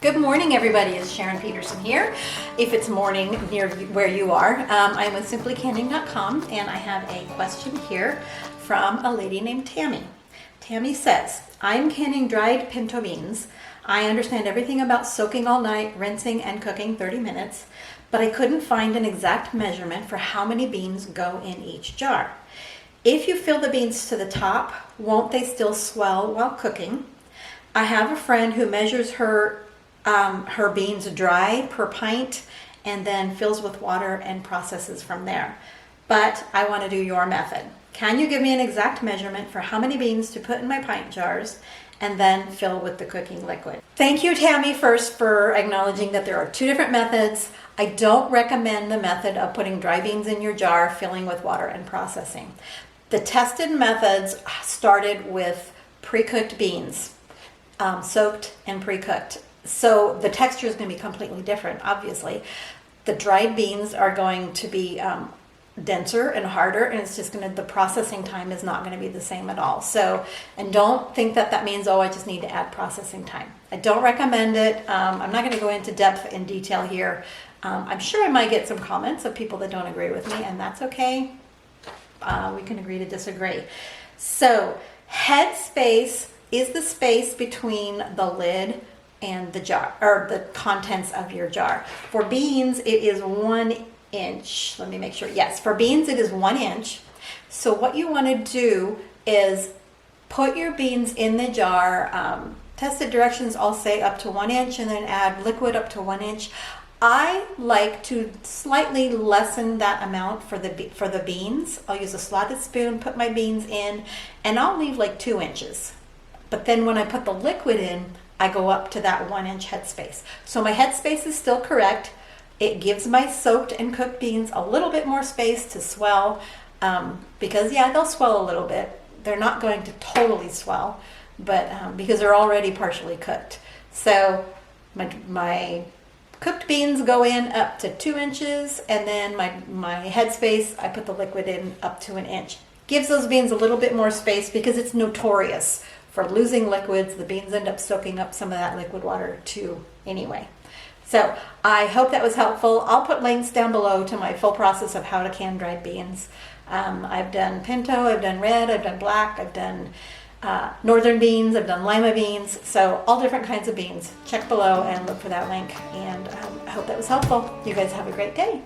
Good morning, everybody. It's Sharon Peterson here. If it's morning near where you are, I'm with simplycanning.com, and I have a question here from a lady named Tammy. Tammy says, I'm canning dried pinto beans. I understand everything about soaking all night, rinsing, and cooking 30 minutes, but I couldn't find an exact measurement for how many beans go in each jar. If you fill the beans to the top, won't they still swell while cooking? I have a friend who measures her beans dry per pint and then fills with water and processes from there. But I want to do your method. Can you give me an exact measurement for how many beans to put in my pint jars and then fill with the cooking liquid? Thank you, Tammy, first for acknowledging that there are two different methods. I don't recommend the method of putting dry beans in your jar, filling with water and processing. The tested methods started with pre-cooked beans, soaked and pre-cooked. So the texture is going to be completely different, obviously. The dried beans are going to be denser and harder, and it's just the processing time is not going to be the same at all. So, and don't think that that means, oh, I just need to add processing time. I don't recommend it. I'm not going to go into depth in detail here. I'm sure I might get some comments of people that don't agree with me, and that's okay. We can agree to disagree. So, Headspace is the space between the lid and the jar, or the contents of your jar. For beans, it is 1 inch. Let me make sure. Yes, for beans, it is 1 inch. So what you want to do is put your beans in the jar. Tested directions all say up to 1 inch, and then add liquid up to 1 inch. I like to slightly lessen that amount for the beans. I'll use a slotted spoon, put my beans in, and I'll leave like 2 inches. But then when I put the liquid in, I go up to that 1 inch headspace. So my headspace is still correct. It gives my soaked and cooked beans a little bit more space to swell, because yeah, they'll swell a little bit. They're not going to totally swell, but because they're already partially cooked. So my cooked beans go in up to 2 inches, and then my headspace, I put the liquid in up to 1 inch. Gives those beans a little bit more space because it's notorious for losing liquids. The beans end up soaking up some of that liquid water too anyway. So I hope that was helpful. I'll put links down below to my full process of how to can dried beans. I've done pinto, I've done red, I've done black, I've done northern beans, I've done lima beans, so all different kinds of beans. Check below and look for that link, and I hope that was helpful. You guys have a great day.